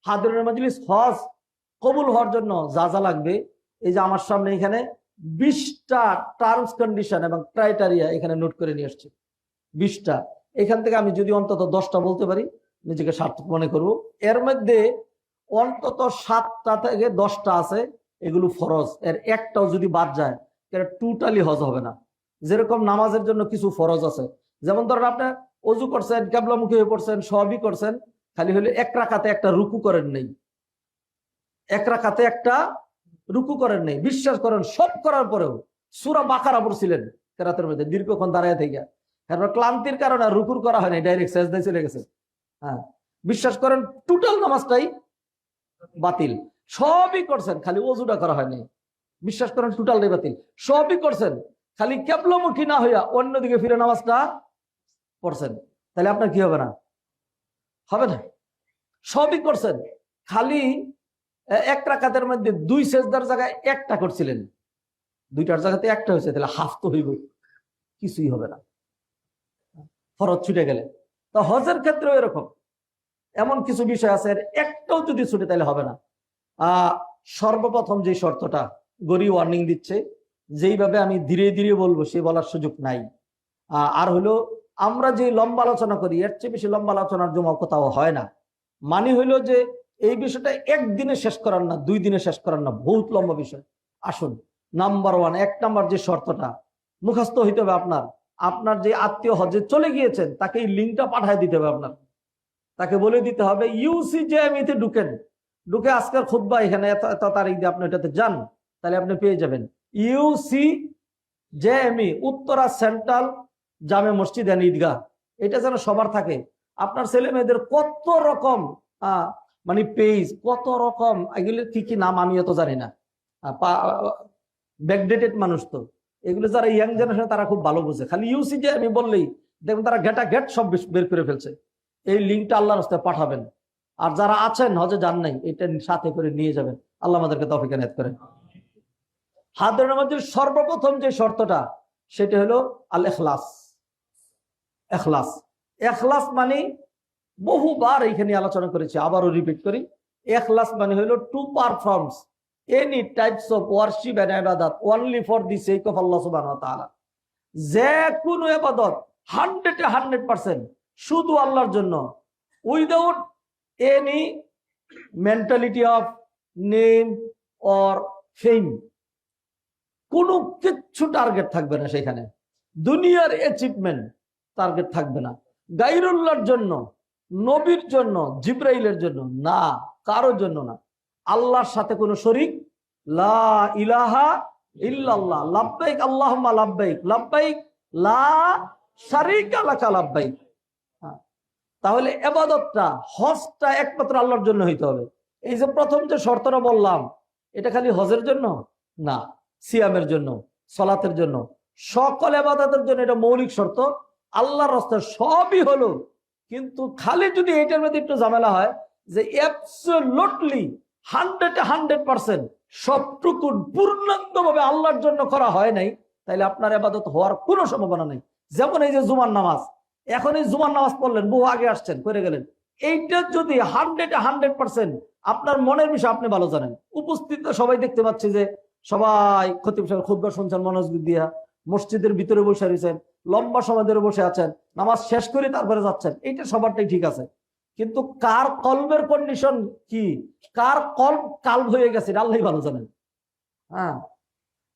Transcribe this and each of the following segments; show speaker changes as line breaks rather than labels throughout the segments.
হাদিরুল মাজলিস হজ কবুল হওয়ার জন্য যা যা লাগবে, এই যে আমার সামনে এখানে 20টা টার্মস কন্ডিশন এবং ক্রাইটেরিয়া এখানে নোট করে নিয়ে আসছি। 20টা, এখান থেকে আমি যদি অন্তত 10টা বলতে পারি নিজেকে সার্থক মনে করব। এর মধ্যে অন্তত 7টা থেকে 10টা আছে এগুলো ফরজ, এর একটাও যদি বাদ যায় তাহলে টোটালি হজ হবে না। যেরকম নামাজের জন্য কিছু ফরজ আছে, যেমন ধরেন আপনি অজু করছেন, কিবলামুখী হয়ে পড়ছেন, সবই করছেন, খালি হলে এক রাকাতে একটা রুকু করেন নেই, এক রাকাতে একটা রুকু করেন নেই, বিশ্বাস করেন সব করার পরেও সূরা বাকারা পড়ছিলেন কেরাতের মধ্যে দীর্ঘক্ষণ দাঁড়ায় থেকে, তারপর ক্লান্তির কারণে রুকুর করা হয় নাই, ডাইরেক্ট সেজদায় চলে গেছে। হ্যাঁ, বিশ্বাস করেন টোটাল নামাজটাই বাতিল। সবই করছেন, খালি ওযুটা করা হয়নি, বিশ্বাস করেন টোটালটাই বাতিল। সবই করছেন, খালি কিবলামুখী না হইয়া অন্যদিকে ফিরে নামাজটা পড়ছেন, তাহলে আপনার কি হবে না? হবে না। সবই করছেন, খালি এক রাকাতের মধ্যে 2 সেজদার জায়গায় একটা করছিলেন, 2টার জায়গাতে একটা হয়েছে, তাহলে হাফ তো হইব, কিছুই হবে না, ফরজ ছুটে গেলে। তো হজের ক্ষেত্রেও এরকম এমন কিছু বিষয় আছে, একটাও যদি ছুটে তাহলে হবে না। সর্বপ্রথম যে শর্তটা গরি ওয়ার্নিং দিচ্ছে, যেইভাবে আমি ধীরে ধীরে বলবো সে বলার সুযোগ নাই। আর হলো আমরা যে লম্বা আলোচনা করি এর চেয়ে বেশি লম্বা আলোচনার জমা কোথাও হয় না। মানে হইলো যে এই বিষয়টা একদিনে শেষ করার না, 2 দিনে শেষ করার না, বহুত লম্বা বিষয়। আসুন, নাম্বার 1, 1 নাম্বার যে শর্তটা মুখস্থ হইতে হবে আপনার। আপনার যে আত্মীয় হজে চলে গিয়েছেন তাকে এই লিঙ্কটা পাঠিয়ে দিতে হবে আপনার, তাকে বলে দিতে হবে ইউসিজেএমইতে ঢুকেন, ঢুকে আজকের খুতবা এখানে এত তারিখ দিয়ে আপনি এটাতে যান, তাহলে আপনি পেয়ে যাবেন। ইউসিজেএমই, উত্তরা সেন্ট্রাল জামে মসজিদ এন্ড ঈদগাহ, এটা যেন সবার থাকে। আপনার ছেলে মেয়েদের কত রকম মানে পেজ, কত রকম, এগুলো কি কি নাম আমি তো জানি না, ব্যাকডেটেড মানুষ তো, এগুলো যারা ইয়াং জেনারেশন তারা খুব ভালো বোঝে। খালি ইউসিজেএমই বললেই দেখবেন তারা ঘেটা ঘেট সব বের করে ফেলছে। এই লিঙ্কটা আল্লাহর রাস্তায় পাঠাবেন, আর যারা আছেন হজে যান নাই এটা সাথে করে নিয়ে যাবেন। আল্লাহ আমাদেরকে তৌফিক এনায়েত করেন। হাদিরুল নামাজের সর্বপ্রথম যে শর্তটা সেটা হলো আল ইখলাস। ইখলাস, ইখলাস মানে বহুবার এইখানে আলোচনা করেছি, আবারও রিপিট করি। ইখলাস মানে হলো to performs any types of worship and ইবাদত only for the sake of আল্লাহ সুবহানাহু ওয়া তাআলা। যে কোনো ইবাদত 100% শুধু আল্লাহর জন্য, without any mentality of name or fame. কোনো কিচ্ছু টার্গেট থাকবে না সেখানে, দুনিয়ার অ্যাচিভমেন্ট টার্গেট থাকবে না, গায়রুল্লাহর জন্য, নবীর জন্য, জিব্রাইলের জন্য না, কারোর জন্য না, আল্লাহর সাথে কোনো শরীক, লা ইলাহা ইল্লাল্লাহ, লাব্বাইক আল্লাহুম্মা লাব্বাইক, লাব্বাইক লা শারীকা লাকা লাব্বাইক। তাহলে ইবাদতটা, হজটা একমাত্র আল্লাহর জন্য হইতে হবে। এই যে প্রথম যে শর্তটা বললাম এটা খালি হজের জন্য না, সিয়ামের জন্য, সালাতের জন্য, সকল ইবাদতের জন্য এটা মৌলিক শর্ত। আল্লাহর রাস্তায় সবই হলো, কিন্তু খালি যদি এটার মধ্যে একটু ঝামেলা হয় যে অ্যাবসলিউটলি 100% সবটুকু পূর্ণাঙ্গভাবে আল্লাহর জন্য করা হয় নাই, তাহলে আপনার ইবাদত হওয়ার কোনো সম্ভাবনা নেই। যেমন এই যে জুমার নামাজ, এখন এই জুমার নামাজ পড়লেন, বহু আগে আসছেন করে গেলেন, এইটা যদি 100% আপনার মনের বিষয় আপনি ভালো জানেন, উপস্থিত সবাই দেখতে পাচ্ছি যে সবাই খতিব সাহেব খুতবা শুনছেন মনোযোগ দিয়া, মসজিদের ভিতরে বসে রয়েছেন, লম্বা সময় ধরে বসে আছেন, নামাজ শেষ করে তারপরে যাচ্ছেন, এইটা সবারটাই ঠিক আছে। কিন্তু কার কলবের কন্ডিশন কি, কার কলব কালব হয়ে গেছে আল্লাহই ভালো জানেন। হ্যাঁ,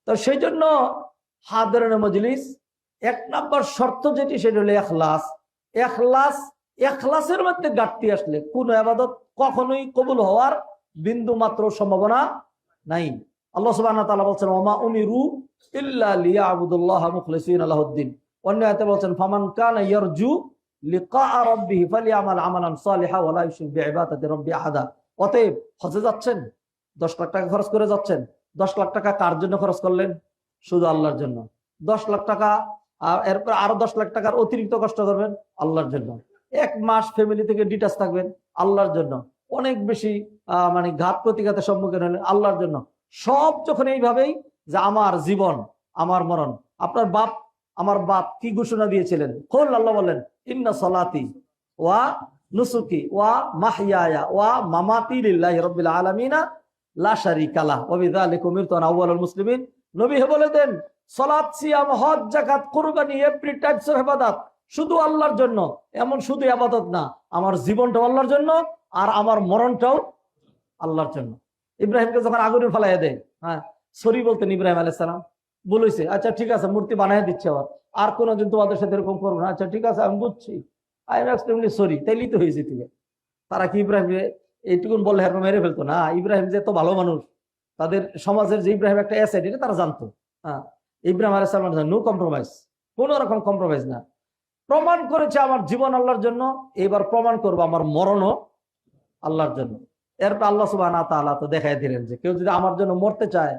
তো সেই জন্য হাদিরুল মাজলিস 1 নাম্বার শর্ত যেটি সেটা হলো ইখলাস। ইখলাস, ইখলাসের মধ্যে ঘাটতি আসলে কোন ইবাদত কখনোই কবুল হওয়ার বিন্দু মাত্র সম্ভাবনা নাই। আল্লাহ সুবহানাহু ওয়া তাআলা বলেন ওমা উমিরু ইল্লা লিয়াবুদুল্লাহ মুখলিসিনা লাহুদ্দিন। অন্য আয়াতে বলেন ফামান কানা ইয়ারজু লিকা রাব্বিহি ফালিয়ামাল আমালান সালিহা ওয়া লা ইউশরিক বিইবাদাতি রাব্বি আহাদা। অতএব হজে যাচ্ছেন, 10 লাখ টাকা খরচ করে যাচ্ছেন, 10 লাখ টাকা কার জন্য খরচ করলেন? শুধু আল্লাহর জন্য। 10 লাখ টাকা এরপর আরো 10 লাখ টাকার অতিরিক্ত কষ্ট করবেন আল্লাহর জন্য। 1 মাস ফ্যামিলি থেকে ডিটাচ থাকবেন আল্লাহর জন্য। অনেক বেশি মানে ঘাত প্রতিঘাতের সম্মুখীন হলেন আল্লাহর জন্য। সব যখন এইভাবেই যে আমার জীবন আমার মরণ, আপনার আমার বাপ কি ঘোষণা দিয়েছিলেন? খোল, আল্লাহ বলেন ইন্না সালাতি ওয়া নুসুকি ওয়া মাহইয়ায়া ওয়া মামাতি লিল্লাহি রাব্বিল আলামিন লা শারীকা লাহু ওয়া বিযালিকা উমিরতু আনা আউওয়ালুল মুসলিমিন। নবী বলে দেন, সালাত, সিয়াম, হজ, যাকাত, কুরবানি, এভরি টাইপস অফ ইবাদত শুধু আল্লাহর জন্য। এমন শুধু ইবাদত না, আমার জীবনটাও আল্লাহর জন্য আর আমার মরণটাও আল্লাহর জন্য। ইব্রাহিমকে যখন আগুনে ফেলাইয়া দেয়, হ্যাঁ, সরি বলতেন ইব্রাহিম আলাইহিস সালাম, বলেছে আচ্ছা ঠিক আছে মূর্তি বানায় দিচ্ছে আর কোনোদিন তোমাদের সাথে এরকম করবো না, আচ্ছা ঠিক আছে আমি বুঝছি, আই এম এক্সট্রিমলি সরি, তাইলেই তো হয়েছে। ঠিক আছে, তারা কি ইব্রাহিম এইটুকুন বললে এরকম মেরে ফেলতো না? ইব্রাহিম যে তো ভালো মানুষ, তাদের সমাজের যে ইব্রাহিম একটা অ্যাসেট, এটা তারা জানতো। হ্যাঁ, ইব্রাহিম আলাইহিস সালাম নো কম্প্রোমাইজ, কোনো রকম কম্প্রোমাইজ না। প্রমাণ করেছে আমার জীবন আল্লাহর জন্য, এবার প্রমাণ করবো আমার মরণও আল্লাহর জন্য। এরপর আল্লাহ সুবহানাহু ওয়া তাআলা তো দেখাই দিলেন যে কেউ যদি আমার জন্য মরতে চায়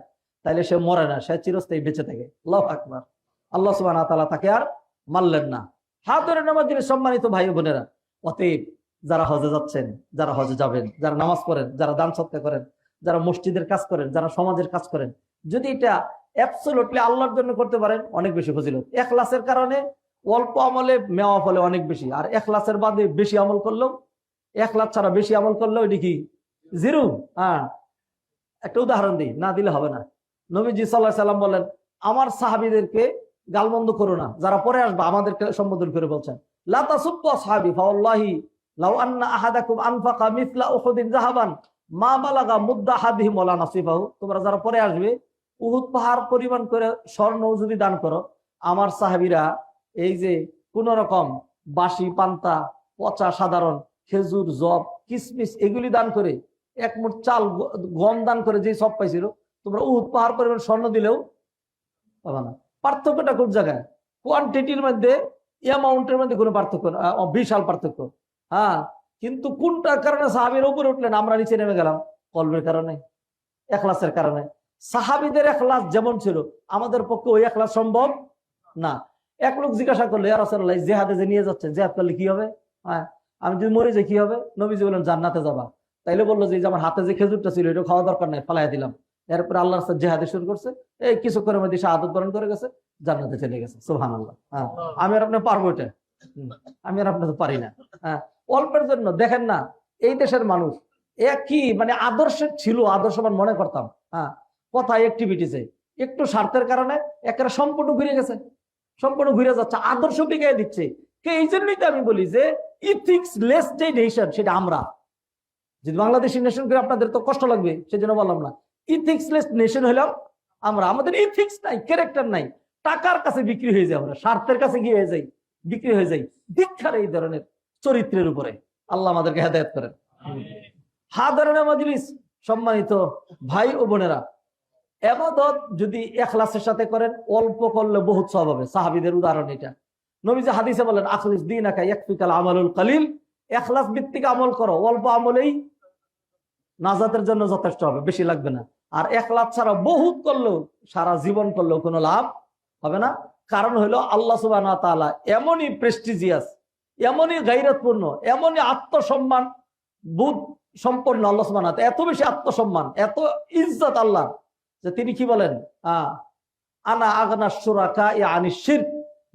তাহলে সে মরে না, সে চিরস্থায়ী বেঁচে থাকে। আল্লাহু আকবার। আল্লাহ সুবহানাহু ওয়া তাআলা তাকে আর মারলেন না। হাতের নামাজের সম্মানিত ভাই বোনেরা, অতএব যারা হজে যাচ্ছেন, যারা হজে যাবেন, যারা নামাজ পড়েন, যারা দান সদকা করেন, যারা মসজিদের কাজ করেন, যারা সমাজের কাজ করেন, যদি এটা অ্যাবসলিউটলি আল্লাহর জন্য করতে পারেন, অনেক বেশি ফজিলত। ইখলাসের কারণে অল্প আমলে মেওয়া ফলে অনেক বেশি, আর ইখলাসের বাদে বেশি আমল করলেও, ইখলাস ছাড়া বেশি আমল করলেও এটি কি জিরো। হ্যাঁ, একটা উদাহরণ দিই, না দিলে হবে না। নবীজি সাল্লাল্লাহু আলাইহি সাল্লাম বলেন, আমার সাহাবীদেরকে গালমন্দ করো না, যারা পরে আসবে আমাদেরকে সম্বোধন করে বলছেন, লা তাসুব্বু আসহাবি ফাওয়াল্লাহি লাউ আন্না আহাদাকুম আনফাকা মিসলা উহুদিন যাহাবান মা বালাগা মুদ্দা আহাদিহিম ওয়ালা নাসিফাহু। তোমরা যারা পরে আসবে, উহুদ পাহাড় পরিমাণ করে স্বর্ণ যদি দান করো, আমার সাহাবীরা এই যে কোন রকম বাসি, পান্তা, পচা সাধারণ খেজুর, জব, কিসমিস এগুলি দান করে, এক মুঠ চাল, গম দান করে যে সব পাইছিল, তোমরা উহুদ পাহাড় পরিমাণ স্বর্ণ দিলেও পাবা না। পার্থক্যটা কোন জায়গায়? কোয়ান্টিটির মধ্যে, অ্যামাউন্টের মধ্যে কোনো পার্থক্য, বিশাল পার্থক্য। হ্যাঁ, কিন্তু কোনটার কারণে সাহাবীর উপরে উঠলেন, আমরা নিচে নেমে গেলাম? কলবের কারণে, ইখলাসের কারণে। সাহাবীদের ইখলাস যেমন ছিল, আমাদের পক্ষে ওই ইখলাস সম্ভব না। এক লোক জিজ্ঞাসা করলো, ইয়া রাসূলুল্লাহ, জিহাদে যে নিয়ে যাচ্ছেন, জিহাদ করলে কি হবে? হ্যাঁ, আমি যদি মরে যাই কি হবে? নবীজি বললেন জান্নাতে যাবা। তাইলে বললো যে আমার হাতে যে খেজুরটা ছিল এটা খাওয়া দরকার নাই, ফালাই দিলাম। এরপরে আল্লাহর সাথে জিহাদে শুরু করছে, এই কিছুক্ষণের মধ্যে শাহাদাত বরণ করে গেছে, জান্নাতে চলে গেছে। সুবহানাল্লাহ। হ্যাঁ, আমি আর আপনি পারবো এটা? আমি আর আপনি তো পারি না। হ্যাঁ, অল্পের জন্য দেখেন না, এই দেশের মানুষ একই মানে আদর্শের ছিল, আদর্শবান মনে করতাম। হ্যাঁ, কথায় অ্যাক্টিভিটিসে একটু স্বার্থের কারণে একেবারে সম্পূর্ণ ঘুরে গেছে, সম্পূর্ণ ঘুরে যাচ্ছে, আদর্শ বিগায় দিচ্ছে। এই জন্যই তো আমি বলি যে ইথিক্স লেস যে নেশন, সেটা আমরা। যদি বাংলাদেশি নেশন করে আপনাদের তো কষ্ট লাগবে, সেজন্য বললাম না। ইথিক্স লেস নেশন হলাম আমরা। আমাদের ইথিক্স নাই, ক্যারেক্টার নাই, টাকার কাছে বিক্রি হয়ে যায়, আমরা স্বার্থের কাছে গিয়ে হয়ে যাই, বিক্রি হয়ে যাই দীক্ষার এই ধরনের চরিত্রের উপরে। আল্লাহ আমাদেরকে হেদায়েত করেন। হাদারানা মাজলিস, সম্মানিত ভাই ও বোনেরা, ইবাদত যদি ইখলাসের সাথে করেন, অল্প করলে বহুত সওয়াব হবে। সাহাবীদের উদাহরণ এটা। নবীজি হাদিসে বলেন, আখলিস দীনাকা ইয়াকফিকাল আমালুল কালিল, ইখলাস ভিত্তিক আমল করো, অল্প আমলেই নাজাতের জন্য যথেষ্ট হবে, বেশি লাগবে না। আর ইখলাস ছাড়া বহুত করলেও, সারা জীবন করলেও কোনো লাভ হবে না। কারণ হলো আল্লাহ সুবহানাহু ওয়া তাআলা এমনই প্রেস্টিজিয়াস, এমনই গায়রতপূর্ণ, এমনই আত্মসম্মান বোধ সম্পন্ন, আল্লাহ সুবহানাহু ওয়া তাআলা এত বেশি আত্মসম্মান, এত ইজ্জত আল্লাহ, যে তিনি কি বলেন, আনা আগনা শুরাকা আনিশ শিরক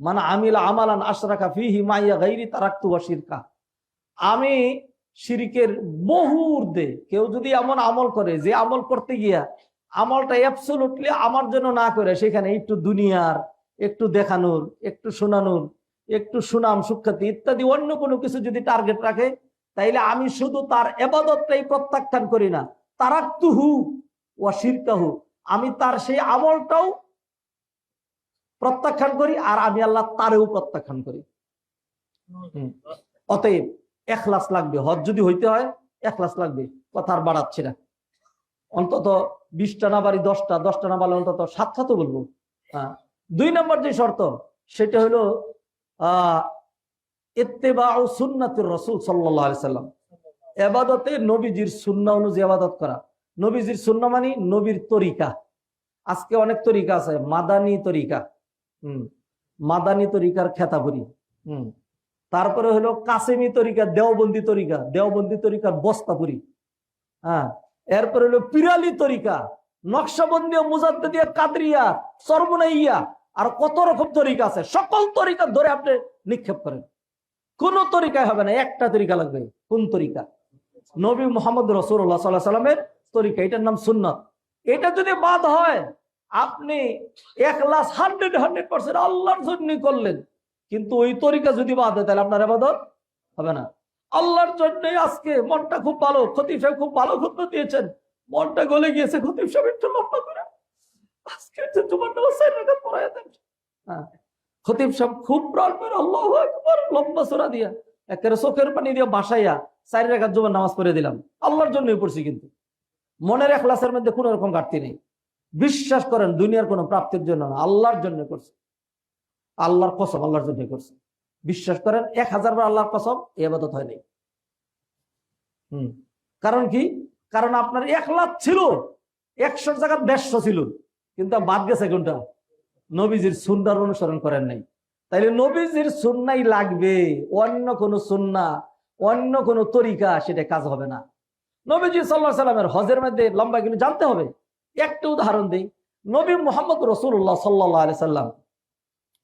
মান আমিলা আমালান আশরাকা ফিহি মাইয়া গায়রি তারাকতু ওয়া শিরকা। আমি শিরকের বহু ঊর্ধ্বে, কেউ যদি এমন আমল করে যে আমল করতে গিয়া আমলটা অ্যাবসলিউটলি আমার জন্য না করে, সেখানে একটু দুনিয়ার, একটু দেখানোর, একটু শোনানোর, একটু সুনাম সুখ্যাতি ইত্যাদি অন্য কোনো কিছু যদি টার্গেট রাখে, তাইলে আমি শুধু তার ইবাদতটাই প্রত্যাখ্যান করি না, তারাকতুহু ওয়া শিরকাহু, আমি তার সেই আমলটাও প্রত্যাখ্যান করি, আর আমি আল্লাহ তারেও প্রত্যাখ্যান করি। অতএব ইখলাস লাগবে। হজ যদি হইতে হয় ইখলাস লাগবে। কথা আর বাড়াচ্ছি না, অন্তত 20টা না বাড়ি 10টা, 10টা না বাড়লে অন্তত 7টা তো বলবো। 2 নম্বর যে শর্ত, সেটা হলো ইত্তেবাউ সুন্নাতুর রাসূল সাল্লাল্লাহু আলাইহি সাল্লাম। ইবাদতে নবীজির সুন্নাহ অনুযায়ী ইবাদত করা। নবীজির সুন্নাহ মানে নবীর তরিকা। আজকে অনেক তরিকা আছে, মাদানী তরিকা, মাদানী তরিকার খেতাপুরি, তারপরে হলো কাসেমি তরিকা, দেওবন্দি তরিকা, দেওবন্দি তরিকার বস্তাপুরি, হ্যাঁ, এরপরে হলো পিরালি তরিকা, নকশবন্দি, মুজাদ্দিদিয়া, কাদরিয়া, সরমনাইয়া, আর কত রকম তরিকা আছে। সকল তরিকা ধরে আপনি নিক্ষেপ করেন, কোন তরিকায় হবে না, একটা তরিকা লাগবে। কোন তরিকা? নবী মুহাম্মদ রাসূলুল্লাহ সাল্লাল্লাহু আলাইহি ওয়াসাল্লামের তরিকা, এটার নাম সুন্নাত। এটা যদি বাদ হয়, আপনি ইখলাস 100% আল্লাহর জন্য করলেন, কিন্তু ওই তরিকা যদি বাদ হয় তাহলে আপনার ইবাদত হবে না। আল্লাহর জন্যই আজকে মনটা খুব ভালো, খতিব সাহেব খুব ভালো খুতবা দিয়েছেন, মনটা গলে গিয়েছে, খতিব সাহেব একটু লম্বা করে আজকে জুমার নামাজ 4 রাকাত পড়ায়া দেন। হ্যাঁ, খতিব সাহেব খুব প্রাণ করে আল্লাহু আকবার লম্বা সূরা দিয়া একেবারে চোখের পানি দিয়ে বাসাইয়া 4 রাকাত জুমার নামাজ পড়ে দিলাম, আল্লাহর জন্যই পড়ছি। কিন্তু মনের ইখলাসের মধ্যে কোনো রকম ঘাটতি নেই। বিশ্বাস করেন, দুনিয়ার কোনো প্রাপ্তির জন্য না, আল্লাহর জন্য করছে। আল্লাহর কসম, আল্লাহর জন্য করছে। বিশ্বাস করেন, 1000 বার আল্লাহর কসম, এই ইবাদত হয় নাই। কারণ কি? কারণ আপনার ইখলাস ছিল 100 জায়গা 150 ছিল, কিন্তু বাদ গেছে কোনটা? নবীজির সুন্নাহর অনুসরণ করেন নাই। তাইলে নবীজির সুন্নাই লাগবে, অন্য কোন সুন্নাহ, অন্য কোন তরিকা সেটা কাজ হবে না। নবীজি সাল্লাল্লাহু আলাইহি সাল্লামের হজের মধ্যে লম্বা কিন্তু জানতে হবে। একটা উদাহরণ দিই, নবী মুহাম্মদ রাসূলুল্লাহ সাল্লাল্লাহু আলাইহি সাল্লাম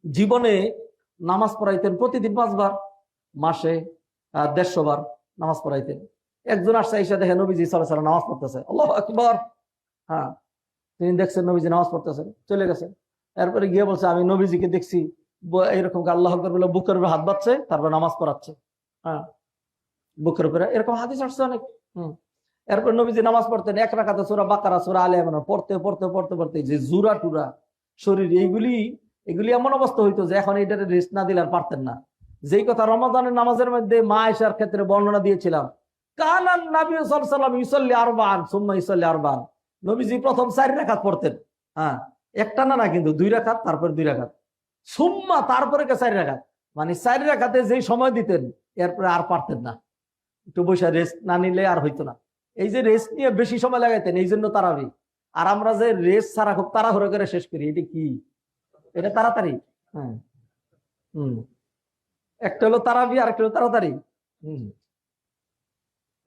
জীবনে নামাজ পড়াইতেন প্রতিদিন 5 বার, মাসে 150 বার নামাজ পড়াইতেন। একজন আসছে, এসে দেখে নবীজি সাল্লাল্লাহু আলাইহি সাল্লাম নামাজ পড়তেছে, আল্লাহু আকবার। হ্যাঁ, তিনি দেখছেন নবীজি নামাজ পড়তেছেন, চলে গেছেন। এরপরে গিয়ে বলছে, আমি নবীজিকে দেখছি এরকম আল্লাহু আকবার বলে বুকের উপরে হাত বাঁধছে, তারপর নামাজ পড়াচ্ছে। হ্যাঁ, বুকের উপরে, এরকম হাদিস আসছে অনেক। এরপর নবীজি নামাজ পড়তেন 1 রাকাতে সূরা বাকারা, সূরা আলে ইমরান পড়তে পড়তে পড়তে পড়তে যে জুরা টুরা শরীর, এগুলি এমন অবস্থা হইতো যে এখন এটারে রেস্ট না দিলে আর পারতেন না। যেই কথা রমাদানের নামাজের মধ্যে মা আয়েশার ক্ষেত্রে বর্ণনা দিয়েছিলাম, কানান নবী সাল্লাল্লাহু আলাইহি ওয়াসাল্লাম ইউসাল্লি আরবাআন সুম্মা ইউসাল্লি আরবাআন। নবীজি প্রথম 4 রাকাত পড়তেন। হ্যাঁ, একটা না কিন্তু 2 রাকাত, তারপর 2 রাকাত, সুম্মা তারপরে 4 রাকাত, মানে 4 রাকাতে যেই সময় দিতেন এরপরে আর পারতেন না। একটু বসে রেস্ট না নিলে আর হইতো না। এই যে রেস্ট নিয়ে বেশি সময় লাগাইতেন, এই জন্য তারাবি। আর আমরা যে রেস্ট ছাড়া খুব তাড়াহুড়ো করে শেষ করি, এটা কি? এটা তাড়াতাড়ি। হ্যাঁ, একটা হলো তারাবি আর একটা হলো তাড়াতাড়ি।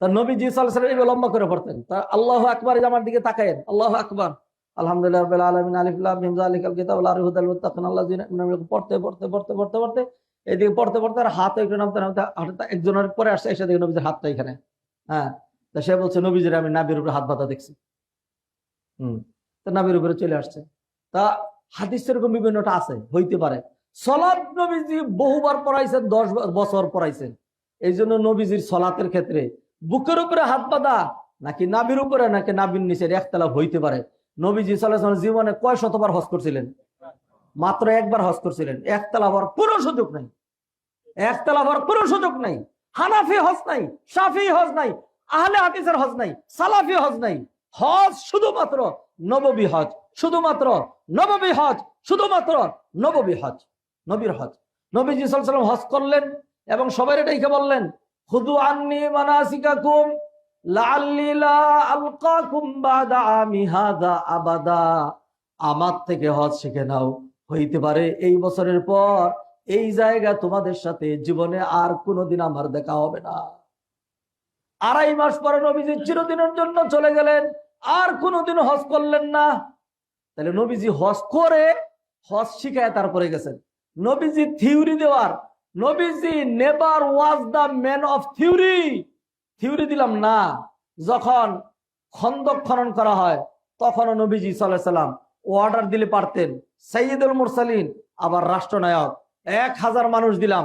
তা নবীজি সাল্লাল্লাহু আলাইহি ওয়াসাল্লাম লম্বা করে পড়তেন। তা আল্লাহু আকবার, আমার দিকে তাকায়েন, আল্লাহু আকবার, আলহামদুলিল্লাহি রাব্বিল আলামিন, আলিফ লাম মিম যালিকাল কিতাবু লা রাইবা ফিহি মুত্তাকিন আল্লাযিনা পড়তে পড়তে পড়তে পড়তে পড়তে এদিকে পড়তে পড়তে আর হাতে একটু নামতে নামতে একজনের পরে আসছে, এসে দেখে নবীজির হাতটা এখানে। হ্যাঁ, তা সে বলছে, নবীজির আমি নাভির উপরে হাত বাঁধা দেখছি। তা নাভির উপরে চলে আসছে। তা হাদিস এরকম বিভিন্নটা আছে, হইতে পারে। সালাত নবীজি বহুবার পড়াইছেন, 10 বছর পড়াইছেন। এই জন্য নবীজির সালাতের ক্ষেত্রে বুকের উপরে হাত বাঁধা নাকি নাভির উপরে নাকি নাভির নিচে একতলাফ হইতে পারে। নবীজি সাল্লাল্লাহু আলাইহি ওয়াসাল্লাম জীবনে কয় শতবার হজ করছিলেন? মাত্র 1 বার হজ করছিলেন। একতলাফ হওয়ার কোনো সুযোগ নাই, একতলাফ হওয়ার কোনো সুযোগ নাই। হানাফি হজ নাই, শাফি হজ নাই, আহলে হাদিসের হজ নাই, সালাফি হজ নাই। হজ শুধুমাত্র নববী হজ, শুধুমাত্র নববী হজ, শুধুমাত্র নববী হজ, নবীর হজ। নবীজি সাল্লাল্লাহু আলাইহি ওয়াসাল্লাম হজ করলেন এবং সবাই এটাইকে বললেন, খুযু আন্নী মানাসিকাকুম লাআল্লি লা আলকাকুম বাদা আমি হাযা আবাদা। আমার থেকে হজ শিখে নাও, হইতে পারে এই বছরের পর এই জায়গা তোমাদের সাথে জীবনে আর কোনোদিন আমার দেখা হবে না। 2.5 মাস পরে নবীজি চিরদিনের জন্য চলে গেলেন, আর কোনোদিন হজ করলেন না। তাহলে নবীজি হজ করে, হজ শিখায় তারপরে গেছেন। নবীজি থিওরি দেওয়ার, নবীজি never was the man of theory. Theory দিলাম না। যখন খন্দক খনন করা হয় তখনও নবীজি সাল্লাল্লাহু আলাইহি সাল্লাম অর্ডার দিলে পারতেন, সাইয়্যিদুল মুরসালিন, আবার রাষ্ট্রনায়ক, 1000 মানুষ দিলাম,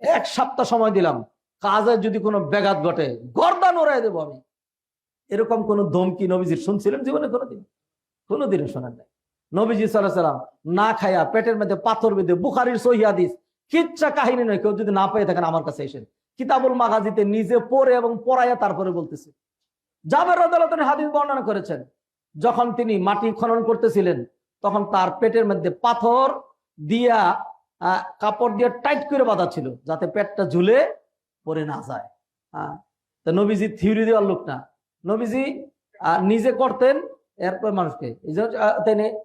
1 সপ্তাহ সময় দিলাম, কাজে যদি কোনো ব্যাঘাত ঘটে গর্দান উড়াই দেবো আমি। এরকম কোন ধমকি নবীজির শুনছিলেন জীবনে? কোনোদিনও শোনেন নাই। নবীজি সাল্লাল্লাহু আলাইহি সাল্লাম না খায়া পেটের মধ্যে পাথর বেঁধে, বুখারীর সহিহ হাদিস, কিচ্ছা কাহিনী নয়। কেউ যদি না পেয়ে থাকেন আমার কাছে এসেন, কিতাবুল মাগাজিতে নিজে পড়ে এবং পড়াইয়া তারপরে বলতেছে। জাবের রাদিয়াল্লাহু আনহু হাদিস বর্ণনা করেছেন, যখন তিনি মাটি খনন করতেছিলেন তখন তার পেটের মধ্যে পাথর দিয়া কাপড় দিয়ে টাইট করে বাঁধা ছিল, যাতে পেটটা ঝুলে পড়ে না যায়। তো নবীজি থিওরি দেওয়ার লোক না, নবীজি নিজে করতেন, এরপর মানুষকে।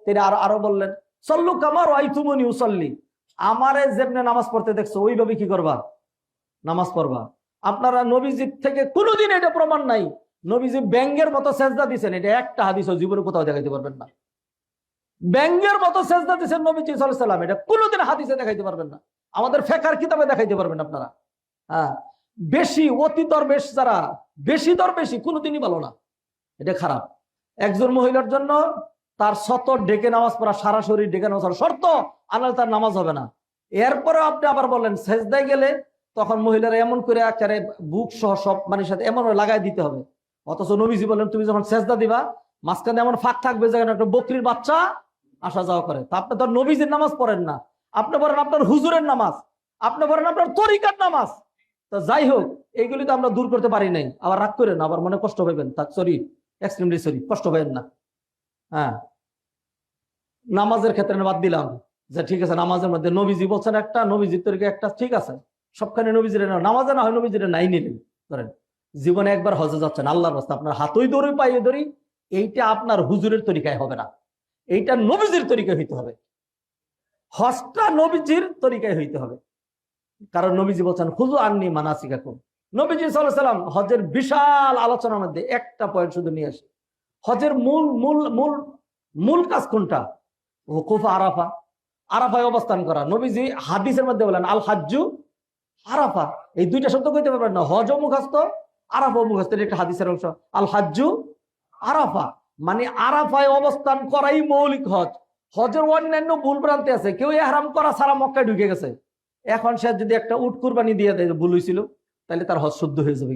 তিনি আরো বললেন, সল্লু কামা রাআইতুমুনি উসাল্লি, আমারে যেমনে নামাজ পড়তে দেখছো ওইভাবে কি করবা? নামাজ পড়বা। আপনারা নবীজির থেকে কোনোদিন এটা প্রমাণ নাই নবীজি ব্যাঙ্গের মতো সেজদা দিয়েছেন, এটা একটা হাদিসও জীবনে কোথাও দেখাইতে পারবেন না। ব্যাঙ্গের মতো সেজদা দিয়েছেন নবীজি সাল্লাল্লাহু আলাইহি সাল্লাম, এটা কোনোদিন হাদিসে দেখাইতে পারবেন না, আমাদের ফিকহের কিতাবে দেখাইতে পারবেন আপনারা। হ্যাঁ, বেশি অতি দরবেশ যারা, বেশি দরবেশি কোনোদিনই ভালো না, এটা খারাপ। একজন মহিলার জন্য তার সতর ডেকে নামাজ পড়া, সারা শরীর ডেকে নামাজ পড়া শর্ত, আনাল তার নামাজ হবে না। এরপরে আপনি আবার বললেন সেজদায় গেলে তখন মহিলারা এমন করে একেবারে বুক সহ সব মানুষের সাথে এমন লাগাই দিতে হবে। অথচ নবীজি বলেন তুমি যখন সেজদা দিবা মাঝখানে এমন ফাঁক থাকবে যেখানে একটা বকরির বাচ্চা আসা যাওয়া করে। তা আপনি তো নবীজির নামাজ পড়েন না, আপনি বলেন আপনার হুজুরের নামাজ, আপনি বলেন আপনার তরিকার নামাজ। তো যাই হোক, এইগুলি তো আমরা দূর করতে পারি নাই। আবার রাগ করেন, আবার মনে কষ্ট পাইবেন, তা সরি, এক্সট্রিমলি সরি, কষ্ট পাইবেন না। হ্যাঁ, নামাজের ক্ষেত্রে বাদ দিলাম যে ঠিক আছে, নামাজের মধ্যে নবীজি বলছেন একটা, নবীজির তরিকা একটা, ঠিক আছে, সবখানে নবীজির নামাজে না হয় নবীজির নাই নিলেন। ধরেন জীবনে একবার হজে যাচ্ছেন, আল্লাহর রাস্তা, আপনার হাতই দড়ি পাইয়ে দড়ি, এইটা আপনার হুজুরের তরিকায় হবে না, এইটা নবীজির তরিকায় হইতে হবে। হজটা নবীজির তরিকায় হইতে হবে, কারণ নবীজি বলছেন হুজু আননি মানাসিকাকুম। নবীজি সাল্লাল্লাহু আলাইহি ওয়াসাল্লাম হজের বিশাল আলোচনার মধ্যে একটা পয়েন্ট শুধু নিয়ে আসে, হজের মূল মূল মূল মূল কাজ কোনটা? ওকুফ আরাফা, আরাফায় অবস্থান করা। নবীজি হাদিসের মধ্যে বলেন আল হাজ্জু আরাফা, এই দুইটা শব্দ কইতে পারবেন না, হজ মুখস্থ, আরাফা মুখস্থ, এটা একটা হাদিসের অংশ। আল হাজ্জু আরাফা মানে আরাফায় অবস্থান করাই মৌলিক হজ। হজের অন্যান্য ভুল ভ্রান্তি আছে, কেউ ইহরাম করা সারা মক্কায় ঢুকে গেছে, এখন সে যদি একটা উট কুরবানি দিয়ে দেয়, ভুল হয়েছিল, তাহলে তার হজ শুদ্ধ হয়ে যাবে।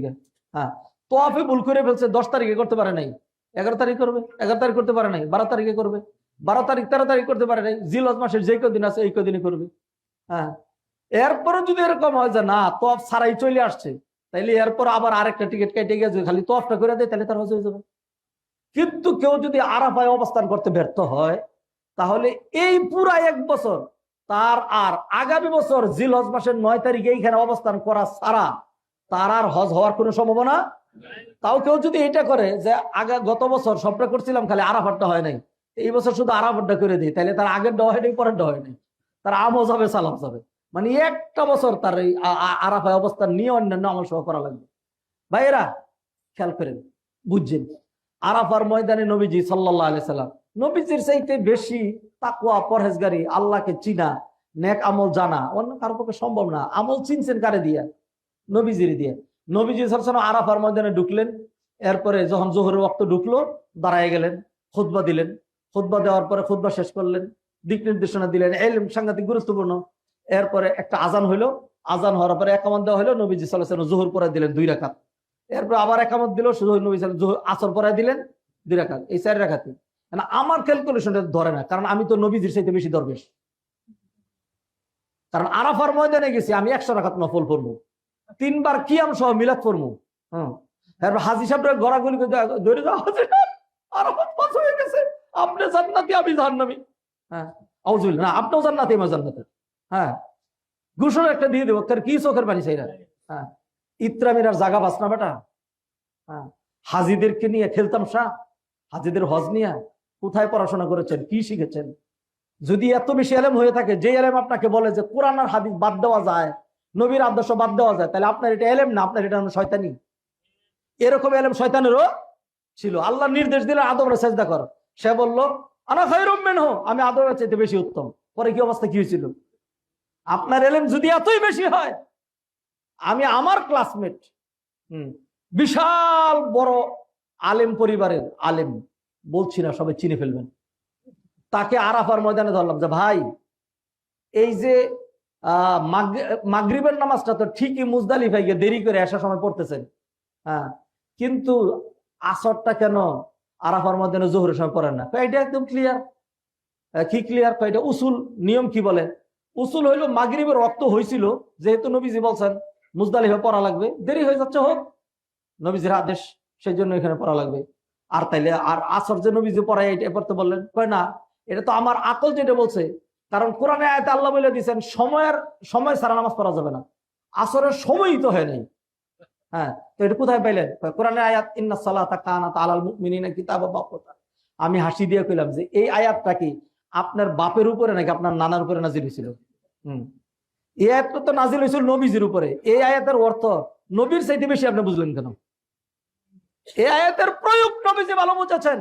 হ্যাঁ, তোয়াফে ভুল করে ফেলছে, 10 তারিখে করতে পারে নাই, 11 তারিখ করবে, 11 তারিখ করতে পারে নাই, 12 তারিখে করবে, 12 তারিখ 13 তারিখ করতে পারে নাই, জিলহজ মাসের যে কদিন আছে এই কদিনই করবে। হ্যাঁ, এরপরে যদি এরকম হয় যে না তোয়াফ ছাড়াই চলে আসছে, তাইলে এরপর আবার আরেকটা টিকিট কেটে গেছে, খালি তোয়াফটা করে দেয়, তাহলে তার হজ হয়ে যাবে। কিন্তু কেউ যদি আরাফায় অবস্থান করতে ব্যর্থ হয়, তাহলে এই পুরা 1 বছর তার আর আগামী বছর জিলহজ মাসের 9 তারিখে এইখানে অবস্থান করা ছাড়া তার আর হজ হওয়ার কোনো সম্ভাবনা। তাও কেউ যদি এটা করে যে গত বছর সবটা করছিলাম, খালি আরাফাতটা হয় নাই, এই বছর শুধু আরাফাতটা করে দিই, তাহলে তার আগের দেওয়া হয়নি, পরের দেওয়া হয়নি, তার আমল যাবে, সালাম যাবে। মানে একটা বছর তার এই আরাফায় অবস্থান নিয়ে অন্যান্য আমল সহ করা লাগবে। ভাইয়েরা খেয়াল করেন, বুঝছেন, আরাফার ময়দানে নবীজি সাল্লাল্লাহু আলাইহি সাল্লাম, নবীজির চাইতে বেশি তাকওয়া, পরহেজগারি, আল্লাহকে চিনা, নেক আমল জানা অন্য কারো পক্ষে সম্ভব না। আমল চিনছেন কারে দিয়া? নবীজির দিয়ে। নবীজি সাল্লাল্লাহু আলাইহি সাল্লাম আরাফার ময়দানে ঢুকলেন, এরপরে যখন জোহরের ওয়াক্ত ঢুকলো দাঁড়ায় গেলেন, খুতবা দিলেন, খুতবা দেওয়ার পরে খুতবা শেষ করলেন, দিক নির্দেশনা দিলেন, ইলম সাংঘাতিক গুরুত্বপূর্ণ। এরপরে একটা আজান হইলো, আজান হওয়ার পরে একামত দেওয়া হলো, নবীজি সাল্লাল্লাহু আলাইহি ওয়াসাল্লাম জোহর পড়ায় দিলেন 2 রাকাত, এরপর আবার একামত দিল, শুধু নবী সাল্লাল্লাহু আলাইহি ওয়াসাল্লাম আসর পড়ায় দিলেন 2 রাকাত, এই 4 রাকাতই। না আমার ক্যালকুলেশনটা ধরে না, কারণ আমি তো নবীজির চাইতে বেশি দরবেশ, কারণ আরাফার ময়দানে গেছি আমি 100 রাকাত নফল পড়বো, 3 বার কিয়াম সহ মিলাদ পড়বো। হ্যাঁ, এরপর হাজী সাহেবরা গড়াগড়ি ধরে যাওয়া, আরাফাত পাস হয়ে গেছে, আপনি জান্নাতি আমি জাহান্নামী। হ্যাঁ, আউযুবিল্লাহ, না আপনিও জান্নাতি আমি জান্নাতি। হ্যাঁ, ঘোষণা একটা দিয়ে দেবো, তার কি চোখের পানি চাই না। হ্যাঁ, ইত্রামির আর জাগা বাস না বেটা। হ্যাঁ, হাজিদেরকে নিয়ে খেলতাম শাহ, হাজিদের হজ নিয়ে কোথায় পড়াশোনা করেছেন, কি শিখেছেন? যদি এত বেশি এলেম হয়ে থাকে, যে এলেম আপনাকে বলে যে কোরআন আর হাদিস বাদ দেওয়া যায়, নবীর আদর্শ বাদ দেওয়া যায়, তাহলে আপনার এটা এলেম না, আপনার এটা শয়তানি। এরকম এলেম শয়তানেরও ছিল। আল্লাহ নির্দেশ দিলেন আদমরে সেজদা কর, সে বলল আনা খায়রুম মিনহু, আমি আদমের চাইতে বেশি উত্তম। পরে কি অবস্থা কি হয়েছিল? আপনার এলেম যদি এতই বেশি হয়, আমি আমার ক্লাসমেট, বিশাল বড় আলেম পরিবারের আলেম, বলছি না সবাই চিনে ফেলবেন, তাকে আরাফার ময়দানে ধরলাম যে ভাই এই যে মাগরিবের নামাজটা তো ঠিকই মুজদালিফায় গিয়ে দেরি করে আসার সময় পড়তেছেন, হ্যাঁ, কিন্তু আসরটা কেন আরাফার ময়দানে জোহরের সময় পড়েন না? এটা একদম ক্লিয়ার। কি ক্লিয়ার? এটা উসুল, নিয়ম কি বলে? উসুল হইলো মাগরিবের রক্ত হয়েছিল, যেহেতু নবীজি বলছেন মুজদালিফা পড়া লাগবে, দেরি হয়ে যাচ্ছে হোক, নবীজির আদেশ, সেই জন্য এখানে পড়া লাগবে। আর তাইলে আর আসর যে নবীজি পড়ায় এটা পড়তে বললেন, কয় না, এটা তো আমার আকল যেটা বলছে, কারণ কোরআনে আয়াতে আল্লাহ বলে দিয়েছেন সময় ছাড়া নামাজ পড়া যাবে না, আসরের সময়ই তো হয় নাই। হ্যাঁ, তো এটা কোথায় পাইলেন? কোরআনে আয়াত ইন্নাস সালাতা কানাত আলাল মুমিনিনা কিতাবাম মাওকুতা। আমি হাসি দিয়ে কইলাম যে এই আয়াতটা কি আপনার বাপের উপরে নাকি আপনার নানার উপরে নাজিল হয়েছিল? এই আয়াতটা তো নাজিল হয়েছিল নবীজির উপরে। এই আয়াতের অর্থ নবীর চাইতে বেশি আপনি বুঝলেন কেন? এই আয়াতের প্রয়োগ নবীজি ভালো বুঝেছেন।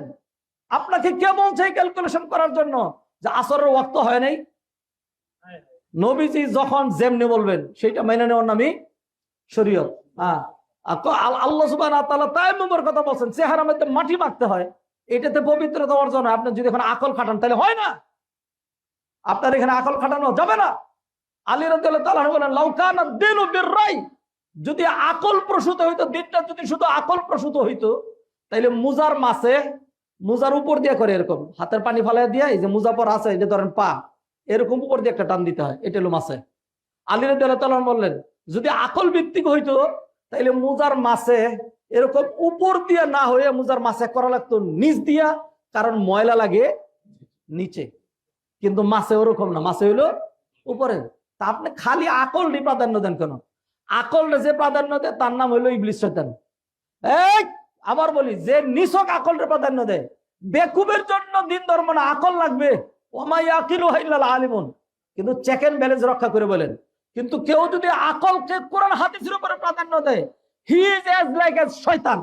আপনাকে কে বলছে ক্যালকুলেশন করার জন্য যে আসরের ওয়াক্ত হয় নাই? নবীজি যখন যেমনি বলবেন সেটা মেনে নেওয়ার নামই শরীয়ত। হ্যাঁ, আল্লাহ সুবহানাহু ওয়া তাআলা তায়াম্মুমের কথা বলছেন, চেহারার মধ্যে মাটি মাখতে হয়, এটাতে পবিত্রতা অর্জন হয়। আপনি যদি এখন আকল খাটান তাহলে হয় না, আপনার এখানে আকল খাটানো যাবে না। আলী রাদিয়াল্লাহু তাআলা বলেন, লাউ কানা দ্বীনু বির-রাই, যদি আকল প্রসূত হইতো, দিনটা যদি শুধু আকল প্রসূত হইতো, তাইলে মুজার মাসে, মুজার উপর দিয়ে করে এরকম হাতের পানি ফালাই দিয়ে, এই যে মুজা পর আছে, এই যে ধরেন পা, এরকম উপর দিয়ে একটা টান দিতে হয়, এটা হলো মাসে। আলী রাদিয়াল্লাহু তাআলা বললেন, যদি আকল ভিত্তিক হইতো তাইলে মুজার মাসে এরকম উপর দিয়ে না হয়ে মুজার মাসে করা লাগতো নিচ দিয়া, কারণ ময়লা লাগে নিচে। কিন্তু মাসে ওরকম না, মাসে হইলো উপরে। তা আপনি খালি আকল প্রাধান্য দেন কেন? আকল যে প্রাধান্য দেয় তার নাম হইলো ইবলিস শয়তান। এই আবার বলি, যে নিছক আকল প্রাধান্য দেয়, বেকুবের জন্য দিন ধর্ম না, আকল লাগবে। ওমাই আকিলু ইল্লাল আলিমুন, কিন্তু চেক এন্ড ব্যালেন্স রক্ষা করে বলেন। কিন্তু কেউ যদি আকলকে কোরআন হাদিসের উপরে প্রাধান্য দেয়, he is as like as শয়তান।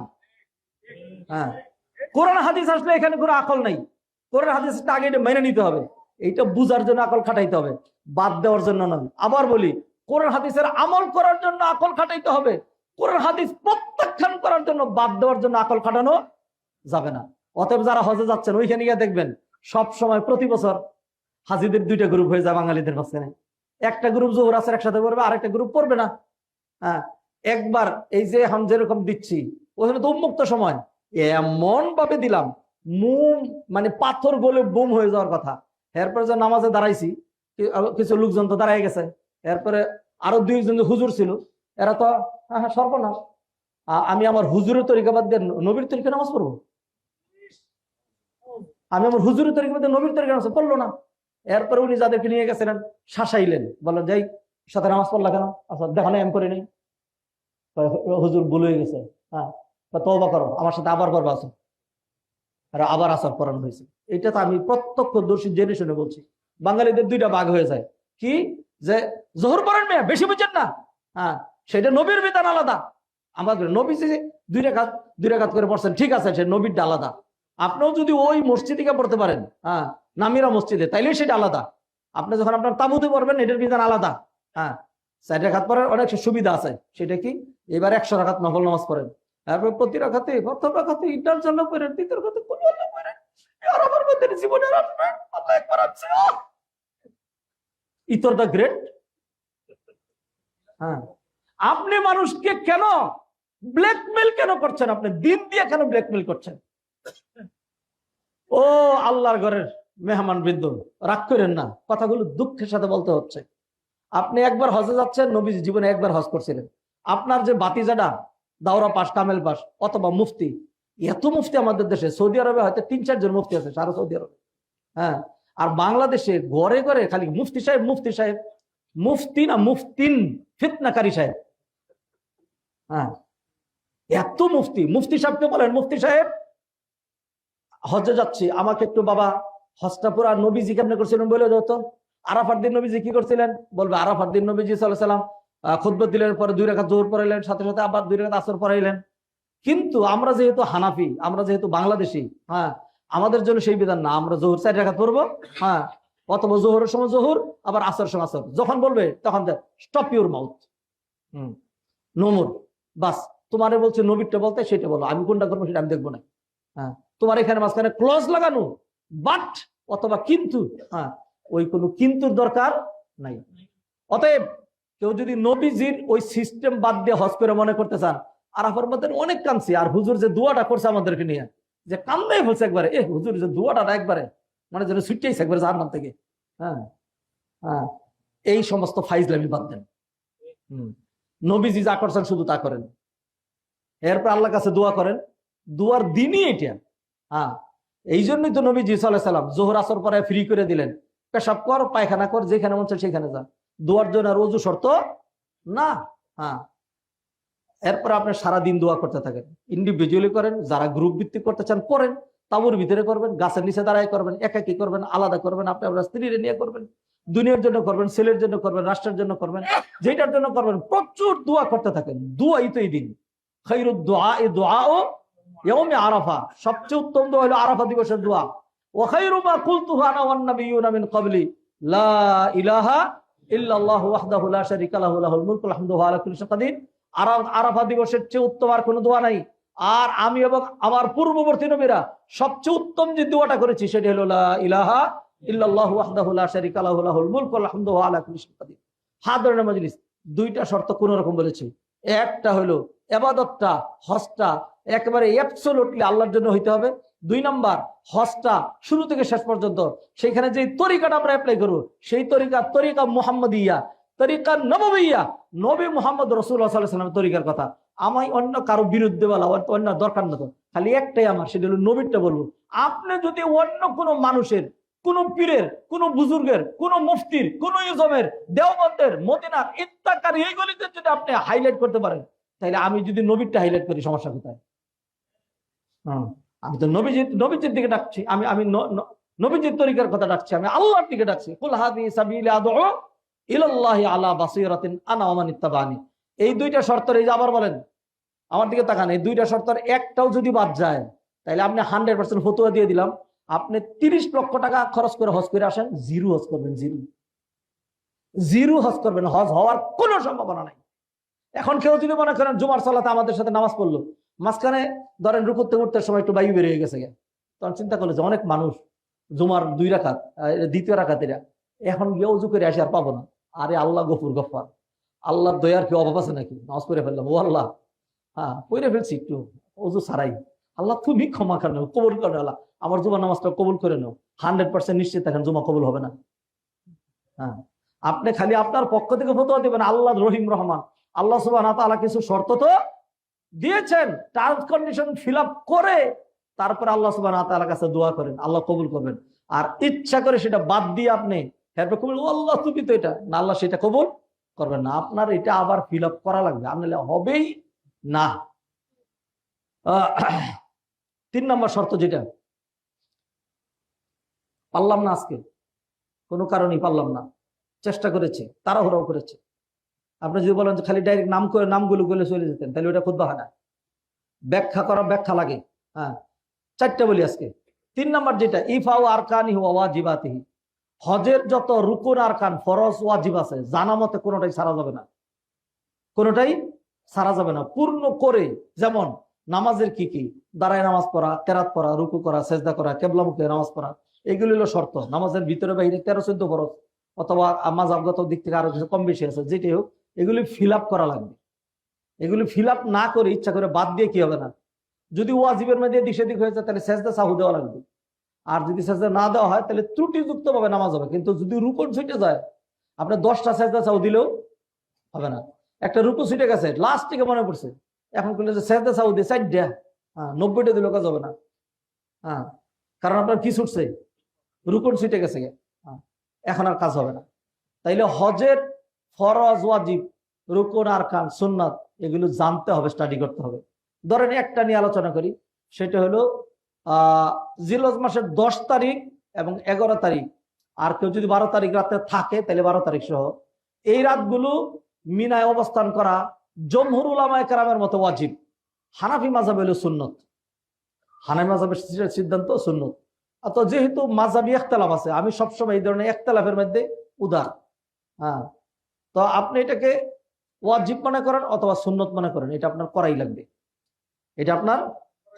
হ্যাঁ, কোরআন হাদিস আসলে এখানে কোনো আকল নাই, কোরআন হাদিসটা আগে মেনে নিতে হবে, এইটা বুঝার জন্য আকল খাটাইতে হবে, বাদ দেওয়ার জন্য নয়। আবার বলি, কোরআন হাদিসের আমল করার জন্য আকল খাটাইতে হবে, কোরআন হাদিস প্রত্যাখ্যান করার জন্য, বাদ দেওয়ার জন্য আকল খাটানো যাবে না। অতএব যারা হজে যাচ্ছেন ওইখানে গিয়ে দেখবেন সব সময় প্রতি বছর হাজিদের দুইটা গ্রুপ হয়ে যায় বাঙালিদের মাঝখানে। একটা গ্রুপ জোহর আসর একসাথে পড়বে, আরেকটা গ্রুপ পড়বে না। হ্যাঁ, একবার এই যে এখন যেরকম দিচ্ছি, ওখানে তো উন্মুক্ত সময়, এমন ভাবে দিলাম মুম মানে পাথর গলে বুম হয়ে যাওয়ার কথা। এরপরে যে নামাজে দাঁড়াইছি, কিছু লোকজন তো দাঁড়াই গেছে, এরপরে আরো দুইজন হুজুর ছিল, এরা তো হ্যাঁ সর্বনাশ, আমি আমার হুজুরের তরিকা বাদ দিয়ে নবীর তরিকা নামাজ পড়বো, আমি আমার হুজুরের তরিকা বাদ দিয়ে নবীর তরিকা নামাজ পড়লো না। এরপরে উনি যাদেরকে নিয়ে গেছিলেন শাসাইলেন, বললেন যাই সাথে নামাজ পড়লা কেন? আচ্ছা দেখো না এম করে নেই, হুজুর ভুল হয়ে গেছে, হ্যাঁ তওবা করো, আমার সাথে আবার করবো আসো, আর আবার আসার পড়ানো হয়েছে। এটা তো আমি প্রত্যক্ষদর্শী জেনে শুনে বলছি। বাঙালিদের দুইটা ভাগ হয়ে যায়, কি যে জোহর পড়েন মেয়ে বেশি বুঝছেন না, হ্যাঁ সেটা নবীর বিধান আলাদা, আমাদের নবী যে দুই রাকাত করে পড়ছেন ঠিক আছে, সে নবীরটা আলাদা। আপনিও যদি ওই মসজিদে পড়তে পারেন, হ্যাঁ নামিরা মসজিদে, তাইলে সেটা আলাদা। আপনি যখন আপনার তাবুতে পড়বেন এটার বিধান আলাদা। হ্যাঁ 4 রাকাত পড়ার অনেক সুবিধা আছে, সেটা কি এবার 100 রাকাত নফল নামাজ পড়েন, তারপর প্রতি রাকাতে প্রথম রাকাতে ইন্টার জন্য পড়েন, দ্বিতীয় রাকাতে কুল আল্লাহ পড়েন, আর আমার মধ্যে জীবনের আল্লাহ একবার আছে ইতর দা গ্রেট। হ্যাঁ, আপনি মানুষকে কেন ব্ল্যাকমেল কেন করছেন? আপনি দিন দিয়ে কেন ব্ল্যাকমেল করছেন? ও আল্লাহর ঘরের মেহমান বৃন্দ, রাগ করেন না, কথাগুলো দুঃখের সাথে বলতে হচ্ছে। আপনি একবার হজে যাচ্ছেন, নবীজি জীবনে একবার হজ করছিলেন। আপনার যে বাতিজাডা দাওরা পাস, কামেল পাস অথবা মুফতি, এত মুফতি আমাদের দেশে, সৌদি আরবে হয়তো 3-4 জন মুফতি আছে সারা সৌদি আরবে। হ্যাঁ, আর বাংলাদেশে ঘরে ঘরে খালি মুফতি সাহেব, মুফতি সাহেব, মুফতি না মুফতিন, ফিতনাকারী সাহেব। হ্যাঁ, এত মুফতি, মুফতি সাহেবকে বলেন মুফতি সাহেব হজে যাচ্ছি, আমাকে একটু বাবা হজটা পুরা নবীজি কেমনে করছিলেন বলে যেত। আরাফার দিন নবীজি কি করছিলেন বলবে, আরাফার দিন নবীজি সাল্লাল্লাহু আলাইহি ওয়াসাল্লাম খুতবা দিলেন, পরে 2 রাকাত যোহর পড়াইলেন, সাথে সাথে আবার 2 রাকাত আসর পড়াইলেন। কিন্তু আমরা যেহেতু হানাফি, আমরা যেহেতু বাংলাদেশি, হ্যাঁ আমাদের জন্য সেই বিধান না, আমরা যোহর 4 রাকাত পড়বো, হ্যাঁ অথবা যোহরের সময় যোহর, আবার আসর সময় আসর, যখন বলবে তখন stop your mouth, no more, বাস তোমারে বলছে নবীরটা বলতে সেটা বলো, আমি কোনটা করবো সেটা আমি দেখবো না। হ্যাঁ, তোমার এখানে মাঝখানে ক্লজ লাগানো বাট অথবা কিন্তু, হ্যাঁ ওই কোনো কিন্তুর দরকার নাই। অতএব কেউ যদি নবীজির ওই সিস্টেম বাদ দিয়ে হজ করে মনে করতে চান, আরাফার মধ্যে অনেক কাঁদছি, আর হুজুর যে দোয়াটা করছে আমাদেরকে নিয়ে, যে কান্দাই বলছে একবারে, হুজুর যে দোয়াটা একবারে মানে যেন ছুটতেইছে একবারে জাহান্নাম থেকে। হ্যাঁ হ্যাঁ, এই সমস্ত ফাইজলামি বাদ দেন। নবীজি যা করছেন শুধু তা করেন, এরপর আল্লাহর কাছে দোয়া করেন, দোয়ার দিনই এটা। হ্যাঁ, এই জন্যই তো নবীজি সাল্লাল্লাহু আলাইহি ওয়াসাল্লাম যোহর আসর পরে ফ্রি করে দিলেন, পেশাব কর পায়খানা কর যেখানে মন চায় সেখানে যা, দোয়ার জন্য আর ওযু শর্ত না। হ্যাঁ, এরপর আপনি সারাদিন দোয়া করতে থাকেন, ইন্ডিভিজুয়ালি করেন, যারা গ্রুপ ভিত্তিক করতে চান করেন, তাবুর ভিতরে করবেন, গাছের নিচে দাঁড়ায় করবেন, একাকি করবেন, আলাদা করবেন, আপনি আপনার স্ত্রীরে নিয়ে করবেন, দুনিয়ার জন্য করবেন, ছেলের জন্য করবেন, রাষ্ট্রের জন্য করবেন, যেটার জন্য করবেন, প্রচুর দোয়া করতে থাকেন। দোয়াই তো এই দিন খায়রুদ দুআ দুআউ ইয়াউমি আরাফা, সবচেয়ে উত্তম দোয়া হলো আরাফা দিবসের দোয়া। ওয়া খায়রু মা কুলতুহু আনা ওয়ান নাবিয়্যুনা মিন ক্বাবলি লা ইলাহা ইল্লাল্লাহু ওয়াহদাহু লা শারীকা লাহু লাহুল মুলকু ওয়া আলহামদু ওয়া আলা কুল্লি শাইইন কাদির আরাফা দিবসের চেয়ে উত্তম আর কোনো দোয়া নাই। আর আমি এবং আমার পূর্ববর্তী নবীরা সবচেয়ে উত্তম যে দোয়াটা করেছি সেটা হলো লা ইলাহা ইল্লাল্লাহু ওয়াহদাহু লা শারীকা লাহু লাহুল মুলকু ওয়া লাহুল হামদু ওয়া আলা কুল্লি শাইইন কাদির। হাত ধরে মজলিস, দুইটা শর্ত কোন রকম বলেছি। একটা হলো ইবাদতটা, হজটা একেবারে অ্যাবসলিউটলি আল্লাহর জন্য হইতে হবে। 2 নাম্বার, হজটা শুরু থেকে শেষ পর্যন্ত সেইখানে যে তরিকাটা আমরা অ্যাপ্লাই করব সেই তরিকা মুহাম্মাদিয়া, তরিকা নববিয়া, নবী মুহাম্মদ রাসূলুল্লাহ সাল্লাল্লাহু আলাইহি ওয়াসাল্লামের তরিকার কথা। আমি অন্য কারো বিরুদ্ধে বলা অন্য দরকার না, তো খালি একটাই আমার, সেটা হলো নবীরটা বলবো। আপনি যদি অন্য কোনো মানুষের, কোন পীরের, কোন বুজুর্গের, কোন মুফতির, কোন ইজমের, দেওবন্দের, মদিনার ইত্যাকার এইগুলিতে যদি আপনি হাইলাইট করতে পারেন, তাহলে আমি যদি নবীরটা হাইলাইট করি সমস্যা কোথায়? আমি তো নবীজির দিকে ডাকছি, আমি নবীজির তরিকার কথা ডাকছি, আমি আল্লাহর দিকে ডাকছি। কুল হাযিহি সাবিলি আদউ ইলাল্লাহি আলা বাসীরাতিন আনা ওয়া মান ইত্তাবানি। এই দুইটা শর্ত, এই যে আবার বলেন, আমার দিকে তাকান, এই দুইটা শর্তের একটাও যদি বাদ যায় তাহলে আপনি 100% ফতোয়া দিয়ে দিলাম, আপনি 30 লক্ষ টাকা খরচ করে হজ করে আসেন, জিরো হজ করবেন, জিরো হজ করবেন, হজ হওয়ার কোনো সম্ভাবনা নাই। এখন কেউ যদি মনে করেন জুমার সালাতে আমাদের সাথে নামাজ পড়লো, মাঝখানে ধরেন রুকুতে উঠতে সময় একটু বায়ু বেরিয়ে গেছে, তখন চিন্তা করলো যে অনেক মানুষ জুমার 2 রাকাত, দ্বিতীয় রাকাত এরা এখন গিয়ে উজু করে আসে আর পাবো না। আরে আল্লাহ গফুর গফফার, আল্লাহর দয়ার কি অভাব আছে নাকি? নামাজ পড়ে ফেললাম, ও আল্লাহ হ্যাঁ পড়ে ফেলছি একটু উজু ছাড়াই, আল্লাহ তুমি ক্ষমা করে নাও, কবুল করে আল্লাহ আমার জুমার নামাজটা কবুল করে নাও। 100% নিশ্চিত থাকেন জুমা কবুল হবে না। হ্যাঁ, আপনি খালি আপনার পক্ষ থেকে ফতোয়া দিবেন, আল্লাহ রহিম রহমান, আল্লাহ সুবহানাহু ওয়া তাআলা কিছু শর্ত তো দিয়েছেন, টার্মস কন্ডিশন ফিল আপ করে তারপর আল্লাহ সুবহানাহু ওয়া তাআলার কাছে দোয়া করেন, আল্লাহ কবুল করবেন। আর ইচ্ছা করে সেটা বাদ দিয়ে আপনি কবুল, আল্লাহ তুমি তো এটা না, আল্লাহ সেটা কবুল করবেন না। আপনার এটা আবার ফিল আপ করা লাগবে, আপনার হবেই না। 3 নম্বর শর্ত, যেটা পারলাম না আজকে, কোনো কারণেই পারলাম না, চেষ্টা করেছে, তাড়াহুড়াও করেছে। আপনি যদি বলেন যে খালি ডাইরেক্ট নামগুলো বলে চলে যেতেন, তাহলে ওটা খুতবা হয় না, ব্যাখ্যা লাগে। হ্যাঁ, 4টা বলি আজকে। 3 নম্বর যেটা, ইফাউ আরকানি ওয়া ওয়াজিবাতিহি, হজের যত রুকুন আরকান, ফরজ, ওয়াজিব আছে, জানা মতে কোনোটাই ছাড়া যাবে না, কোনোটাই ছাড়া যাবে না, পূর্ণ করে। যেমন নামাজের কি কি, দাঁড়ায় নামাজ পড়া, কেরাত পড়া, রুকু করা, সেজদা করা, কেবলামুখে নামাজ পড়া, এগুলি হলো শর্ত। নামাজের ভিতরে বাইরে 13-14 ফরজ, অথবা মাযহাবগত দিক থেকে আরো কিছু কম বেশি আছে, যেটাই হোক এগুলি ফিল আপ করা লাগবে। এগুলি ফিল আপ না করে ইচ্ছা করে বাদ দিয়ে কি হবে না, যদি ওয়াজিবের মধ্যে দিক সেদিক হয়েছে তাহলে সেজদা সাহু দেওয়া লাগবে। আর যদি সেজদা না দেওয়া হয় তাহলে ত্রুটিযুক্ত ভাবে নামাজ হবে। কিন্তু যদি রুকুন ছুটে যায়, আপনি 10টা সেজদা সাহু দিলেও হবে না। একটা রুকু ছুটে গেছে, লাস্ট থেকে মনে পড়ছে, এখন করলে যে সেজদা সাহু দিয়ে 4টা, 90টা দিলেও কাজ হবে না। হ্যাঁ, কারণ আপনার কি ছুটছে, রুকুন ছুটে গেছে, এখন আর কাজ হবে না। তাইলে হজের ফরজ, ওয়াজিব, রুকুন, আরকান, সুন্নাত এগুলো জানতে হবে, স্টাডি করতে হবে। ধরেন একটা নিয়ে আলোচনা করি, সেটা হলো জিলহজ মাসের 10 তারিখ এবং 11 তারিখ, আর কেউ যদি 12 তারিখ রাতে থাকে তাহলে 12 তারিখ সহ এই রাতগুলো মিনায় অবস্থান করা জমহুর উলামায়ে কেরামের মতো ওয়াজিব। হানাফি মাযহাব হলো সুন্নত, হানাফি মাযহাবের সিদ্ধান্ত সুন্নত। তো যেহেতু মাযহাবি ইখতিলাফ আছে, আমি সবসময় এই ধরনের ইখতিলাফের মধ্যে উদার। হ্যাঁ, তো আপনি এটাকে ওয়াজিব মনে করেন অথবা সুন্নত মনে করেন, এটা আপনার করাই লাগবে, এটা আপনার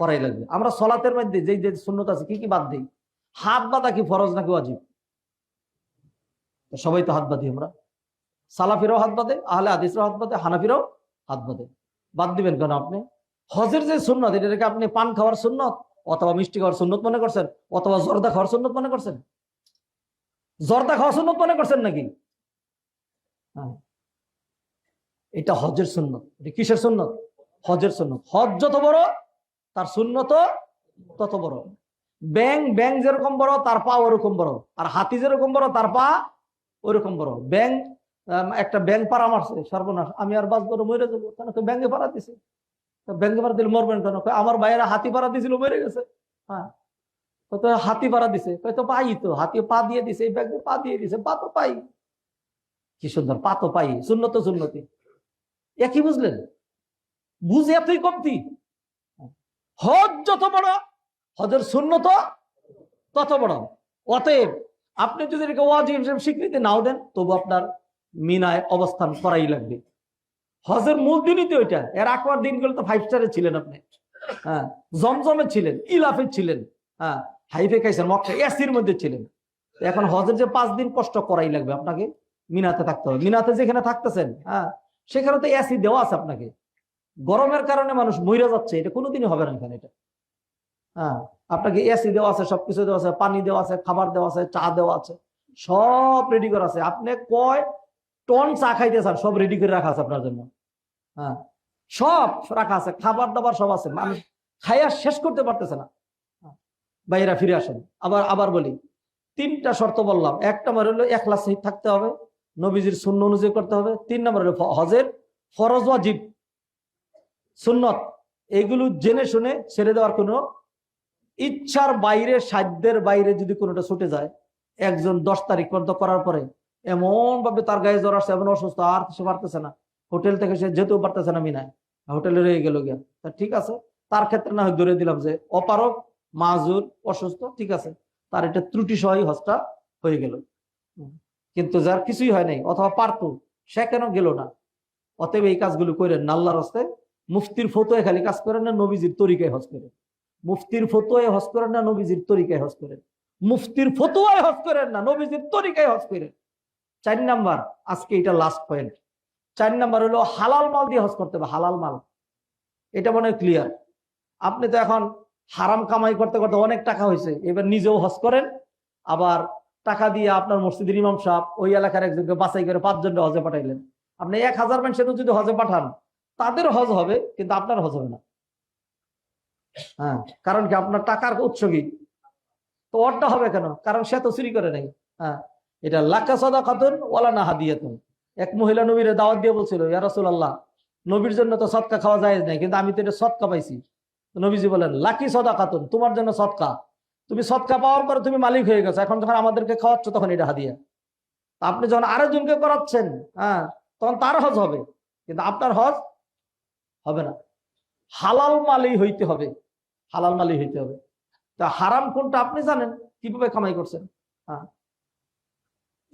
করাই লাগবে। আমরা সলাতের মধ্যে যেই যে সুন্নত আছে কি কি বাদ দিই, হাত বাঁধা কি ফরজ নাকি ওয়াজিব? সবাই তো হাত বাঁধি আমরা, সালাফিরাও হাত বাঁধে, আহলে হাদিসরাও হাত বাঁধে, হানাফিরাও হাত বাঁধে। বাদ দিবেন কেন আপনি? হজের যে সুন্নত, এটাকে আপনি পান খাওয়ার সুন্নত অথবা মিষ্টি খাওয়ার সুন্নত মনে করছেন, অথবা জর্দা খাওয়ার সুন্নত মনে করছেন? জর্দা খাওয়ার সুন্নত মনে করছেন নাকি? হ্যাঁ, এটা হজের সুন্নত। এটা কিসের সুন্নত? হজের সুন্নত। হজ যত বড় তার সুন্নত তত বড়। ব্যাং যেরকম বড় তার পা ওরকম বড়, আর হাতি যেরকম বড় তার পা ওরকম বড়। একটা ব্যাং পাড়া মারছে, সর্বনাশ, আমি আর বাঁচবো না, মরে যাবো। কেন? ব্যাঙ্গে পাড়া দিছে। ব্যাঙ্গে পাড়া দিলে মরবেন কেন? আমার ভাইয়েরা হাতি পাড়া দিছিল, মরে গেছে। হ্যাঁ, তো হাতি পাড়া দিছে, তো পাই তো, হাতি পা দিয়ে দিছে, এই ব্যাঙ্গে পা দিয়ে দিছে, পা তো পাই। কি সুন্দর, পা তো পাই, সুন্নত সুন্নতি একই। বুঝলেন? বুঝে এতই কমতি। হজ যত বড়, হজের সুন্নত তত বড়। অতএব আপনি যদি ওয়াজিব হিসেবে স্বীকৃতি নাও দেন, তবু আপনার মিনায় অবস্থান করাই লাগবে। হজের মূল দিনই তো ওইটা। এর আকবার দিনগুলো তো 5 স্টারে ছিলেন আপনি, হ্যাঁ, জমজমে ছিলেন, ইলাফে ছিলেন, হ্যাঁ, হাইফে খাইছেন, মক্কা এসির মধ্যে ছিলেন। এখন হজের যে 5 দিন কষ্ট করাই লাগবে আপনাকে, মিনাতে থাকতে হবে। মিনাতে যেখানে থাকতেছেন, হ্যাঁ, সেখানে তো এসি দেওয়া আছে আপনাকে। গরমের কারণে মানুষ মইরা যাচ্ছে, এটা কোনোদিনই হবে না এখানে। এটা হ্যাঁ, আপনাকে এসি দেওয়া আছে, সবকিছু দেওয়া আছে, পানি দেওয়া আছে, খাবার দেওয়া আছে, চা দেওয়া আছে, সব রেডি করা আছে। আপনি কয় টন চা খাইতে চান, সব রেডি করে রাখা আছে আপনার জন্য। হ্যাঁ, সব রাখা আছে, খাবার দাবার সব আছে, মানুষ খাইয়া শেষ করতে পারতেছে না। বাইরা ফিরে আসেন। আবার আবার বলি, 3টা শর্ত বললাম। 1 নম্বর হলো ইখলাস থাকতে হবে, নবীজির সুন্নাহ অনুযায়ী করতে হবে। 3 নম্বর হলো হজের ফরজ ওয়াজিব সুন্নত, এইগুলো জেনে শুনে ছেড়ে দেওয়ার কোনো ইচ্ছার বাইরে, সাধ্যের বাইরে যদি কোনোটা ছুটে যায়, একজন 10 তারিখ পর্যন্ত করার পরে এমন ভাবে তার গায়ে জ্বর আসছে, এমন অসুস্থ, আর সে পারতেছে না, হোটেল থেকে সে যেতেও পারতেছে না, মিনায় হোটেলে রয়ে গেল গিয়া, তা ঠিক আছে, তার ক্ষেত্রে না হয় ধরে দিলাম যে অপারক, মাজুর, অসুস্থ, ঠিক আছে, তার এটা ত্রুটি সহই হজটা হয়ে গেল। কিন্তু যার কিছুই হয় নাই অথবা পারতো, সে কেন গেল না? অতএব এই কাজগুলো করেন না আল্লাহর রাস্তায়। মুফতির ফতোয়ায় খালি কাজ করেন না, নবীজির তরিকায় হজ করেন। মুফতির ফতোয়ায় হজ করেন না, নবীজির তরিকায় হজ করেন। মুফতির ফতোয়ায় হজ করেন না, নবীজির তরিকায় হজ করেন। 4 নাম্বার, আজকে এটা লাস্ট পয়েন্ট। 4 নাম্বার হলো হালাল মাল দিয়ে হজ করতে হবে। হালাল মাল, এটা মনে হয় ক্লিয়ার। আপনি তো এখন হারাম কামাই করতে করতে অনেক টাকা হয়েছে, এবার নিজেও হজ করেন, আবার টাকা দিয়ে আপনার মসজিদের ইমাম সাহেব ওই এলাকার একজনকে বাছাই করে 5 জনকে হজে পাঠাইলেন। আপনি 1000 মানুষের যদি হজে পাঠান, তাদের হজ হবে কিন্তু আপনার হজ হবে না। হ্যাঁ, কারণ কি? আপনার টাকার উৎস কি? তো ওরটা হবে কেন? কারণ সে তো চুরি করে নাই। হ্যাঁ, এটা লাকা সাদাকাতুন ওয়ালা না হাদিয়াতুন। এক মহিলা নবীর দাওয়াত দিয়ে বলছিল, ইয়া রাসূলুল্লাহ, নবীর জন্য তো সদকা খাওয়া জায়েজ নাই, কিন্তু আমি তো এটা সদকা পাইছি। নবীজি বলেন, লাকি সাদাকাতুন, তোমার জন্য সদকা। তুমি সদকা পাওয়ার পরে তুমি মালিক হয়ে গেছো, এখন যখন আমাদেরকে খাওয়াচ্ছ তখন এটা হাদিয়া। আপনি যখন আরেকজনকে করাচ্ছেন, হ্যাঁ, তখন তার হজ হবে, কিন্তু আপনার হজ হবে না। হালাল মালই হইতে হবে, হালাল মালই হইতে হবে। তা হারাম কোনটা আপনি জানেন, কিভাবে কামাই করছেন। হ্যাঁ,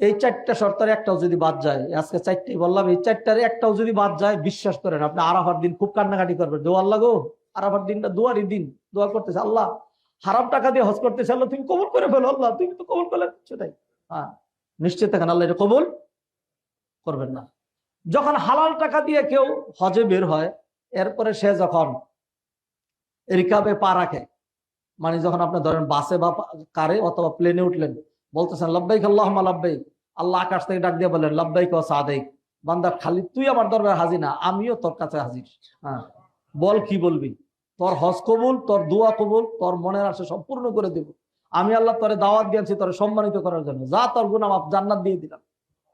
এই 4টা শর্তের একটাও যদি বাদ যায়, আজকে 4টাই বললাম, এই 4টার একটাও যদি বাদ যায়, বিশ্বাস করেন আপনি আরাফার দিন খুব কান্নাকাটি করবেন। দোয়া আল্লাহ গো, আরাফার দিনটা দোয়ারই দিন, দোয়া করতেছে, আল্লাহ হারাম টাকা দিয়ে হজ করতেছে, আল্লাহ তুমি কবুল করে ফেলো, আল্লাহ তুমি তো কবুল করলে সেটাই। হ্যাঁ, নিশ্চিত থাকেন আল্লাহ এটা কবুল করবেন না। যখন হালাল টাকা দিয়ে কেউ হজে বের হয়, এরপরে সে যখন রিকাবে পা রাখে, মানে যখন আপনি ধরেন বাসে বা কারে অথবা প্লেনে উঠলেন, বলতেছেন লব্বাইক আল্লাহুম্মা লব্বাইক, আল্লাহ আকাশ থেকে ডাক দিয়ে বললেন লব্বাইক ওয়া সাদাইক, বান্দা খালি তুই আমার দরবারে হাজির না, আমিও তোর কাছে হাজির। হ্যাঁ, বল কি বলবি, তোর হজ কবুল, তোর দোয়া কবুল, তোর মনের আশা সম্পূর্ণ করে দেব। আমি আল্লাহ তোরে দাওয়াত দিয়েছি তোরে সম্মানিত করার জন্য, যা তোর গুনাহ মাফ, জান্নাত দিয়ে দিলাম।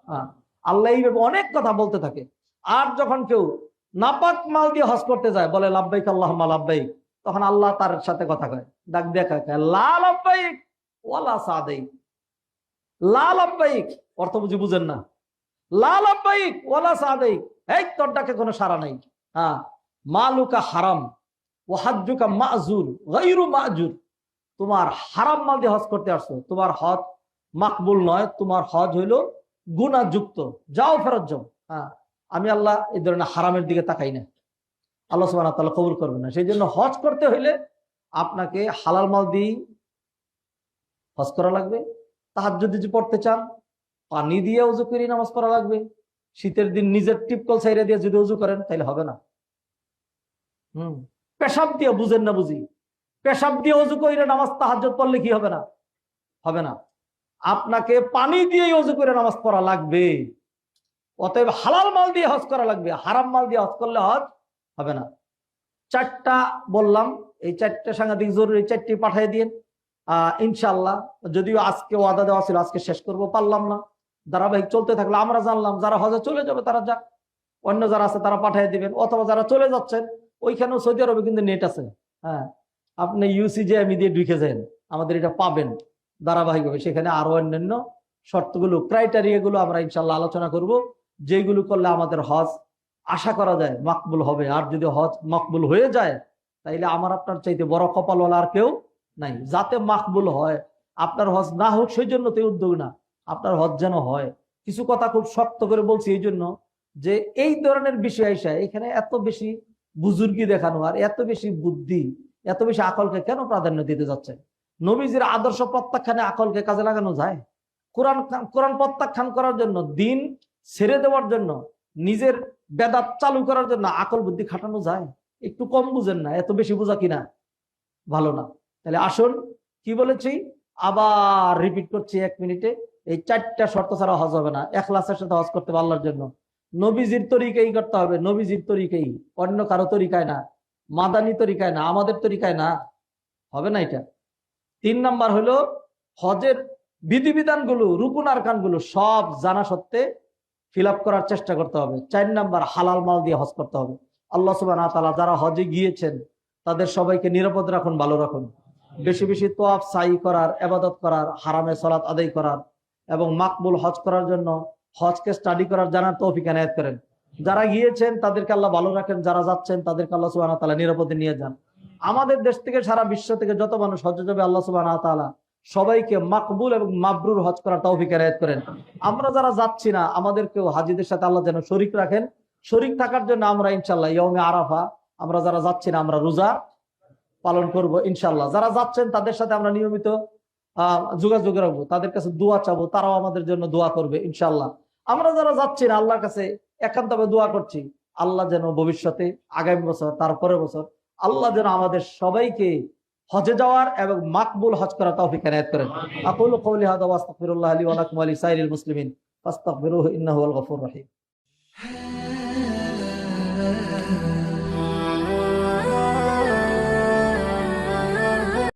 হ্যাঁ, আল্লাহ এইভাবে অনেক কথা বলতে থাকে। আর যখন কেউ নাপাক মাল দিয়ে হজ করতে যায়, বলে লাব্বাইক আল্লাহুম্মা লাব্বাইক, তখন আল্লাহ তার সাথে কথা কয়, ডাক দেখা কয় লা লাব্বাইক ওয়ালা সাদাইক। লা লাব্বাইক অর্থ বুঝেন না, লা লাব্বাইক ওয়ালা সাদাইক, এই তোর ডাকে কোনো সাড়া নাই। হ্যাঁ, মালুকা হারাম ওয়া হাজ্জুকা মাযুর গায়রু মাজুর, তোমার হারাম মাল দিয়ে হজ করতে আসছো, তোমার হজ মাকবুল নয়, তোমার হজ হইলো গুনাহযুক্ত, যাও ফেরত যাও। হ্যাঁ, আমি আল্লাহ এই ধরনের হারামের দিকে তাকাই না, আল্লাহ সুবহানাহু ওয়া তাআলা কবুল করবেন না। সেই জন্য হজ করতে হইলে আপনাকে হালাল মাল দিয়ে হজ করা লাগবে। তাহাজ্জুদ যদি পড়তে চান, পানি দিয়ে ওযু করে নামাজ পড়া লাগবে। শীতের দিন নিজের টিপকল ছাইরা দিয়ে যদি ওযু করেন তাহলে হবে না। পেশাব দিয়ে, বুঝেন না বুঝি, পেশাব দিয়ে ওযু করে নামাজ তাহাজ্জুদ পড়লে কি হবে না? হবে না। আপনাকে পানি দিয়ে ওযু করে নামাজ পড়া লাগবে। অতএব হালাল মাল দিয়ে হজ করা লাগবে, হারাম মাল দিয়ে হজ করলে হজ হবে না। 4টা বললাম, এই 4টা সাংঘাতিক জরুরি, 4টি পাঠিয়ে দিন ইনশাআল্লাহ। যদিও আজকে ওয়াদা দেওয়া ছিল আজকে শেষ করব, পারলাম না, ধারাবাহিক চলতে থাকলে আমরা জানলাম যারা হজে চলে যাবে তারা যাক, অন্য যারা আছে তারা পাঠিয়ে দিবেন, অথবা যারা চলে যাচ্ছেন ওইখানেও সৌদি আরবে কিন্তু নেট আছে। হ্যাঁ, আপনি UCJIME দিয়ে ঢুকে যান, আমাদের এটা পাবেন ধারাবাহিকভাবে। সেখানে আরো অন্যান্য শর্তগুলো, ক্রাইটেরিয়াগুলো আমরা ইনশাআল্লাহ আলোচনা করব, যেগুলো করলে আমাদের হজ আশা করা যায় মাকবুল হবে। আর যদি হজ মাকবুল হয়ে যায়, তাইলে আমার আপনার চাইতে বড় কপালওয়ালা আর কেউ নাই। যাতে মাকবুল হয়, আপনার হজ না হোক সেই জন্য তো উদ্যোগ না, আপনার হজ যেন হয়। কিছু কথা খুব শক্ত করে বলছি এই জন্য, যে এই ধরনের বিষয় এসে এখানে এত বেশি বুজুর্গি দেখানো আর এত বেশি বুদ্ধি, এত বেশি আকলকে কেন প্রাধান্য দিতে যাচ্ছে? নবীজির আদর্শ প্রত্যাখ্যানে আকলকে কাজে লাগানো যায়? কোরআন কোরআন প্রত্যাখ্যান করার জন্য, দিন ছেড়ে দেওয়ার জন্য, নিজের বেদাত চালু করার জন্য আকল বুদ্ধি খাটানো যায়? একটু কম বুঝেন না? এত বেশি বোঝা কিনা ভালো না। তাহলে আসুন, কি বলেছি আবার রিপিট করছি 1 মিনিটে। এই 4টা শর্ত ছাড়া হজ হবে না। ইখলাসের সাথে হজ করতে হবে আল্লাহর জন্য, নবীজির তরিকাই করতে হবে, নবীজির তরিকাই, অন্য কারো তরিকায় না, মাদানী তরিকায় না, আমাদের তরিকায় না, হবে না এটা। 3 নাম্বার হলো হজের বিধিবিধানগুলো, রুকুন আরকানগুলো সব জানা সত্ত্বে ফিল আপ করার চেষ্টা করতে হবে। 4 নাম্বার হালাল মাল দিয়ে হজ করতে হবে। আল্লাহ সুবহানাহু ওয়া তাআলা যারা হজে গিয়েছেন তাদের সবাইকে নিরাপদ রাখুন, ভালো রাখুন। বেশি বেশি তোয়াফ সাই করার, ইবাদত করার, হারামে সালাত আদায় করার এবং মাকবুল হজ করার জন্য হজকে স্টাডি করার জানার তৌফিক এনায়েত করেন। যারা গিয়েছেন তাদেরকে আল্লাহ ভালো রাখেন, যারা যাচ্ছেন তাদেরকে আল্লাহ সুবহানাহু ওয়া তাআলা নিরাপদে নিয়ে যান। আমাদের দেশ থেকে সারা বিশ্ব থেকে যত মানুষ হজে যাবে আল্লাহ সুবহানাহু ওয়া তাআলা সবাইকে মাকবুল এবং মাবরুর হজ করার তৌফিক এনায়েত করেন। আমরা যারা যাচ্ছি না আমাদেরকেও হাজীদের সাথে আল্লাহ যেন শরীক রাখেন। শরীক থাকার জন্য আমরা ইনশাআল্লাহ ইয়াউমে আরাফা, আমরা যারা যাচ্ছি না আমরা রোজা পালন করব ইনশাআল্লাহ। যারা যাচ্ছেন তাদের সাথে আমরা নিয়মিত যোগাযোগ রাখবো, তাদের কাছে দোয়া চাবো, তারাও আমাদের জন্য দোয়া করবে ইনশাআল্লাহ। আমরা যারা যাচ্ছি না আল্লাহর কাছে একান্তভাবে দোয়া করছি, আল্লাহ যেন ভবিষ্যতে, আগামী বছর, তারপরের বছর আল্লাহ যেন আমাদের সবাইকে হজে যাওয়ার এবং মাকবুল হজ করার তৌফিক এনায়েত করেন। আকুলু কওলি হাযা ওয়া আস্তাগফিরুল্লাহ লি ওয়া লাকুম ওয়া লিসাইরিল মুসলিমিন ফাস্তাগফিরুহু ইন্নাহু হুয়াল গফুরুর রহিম।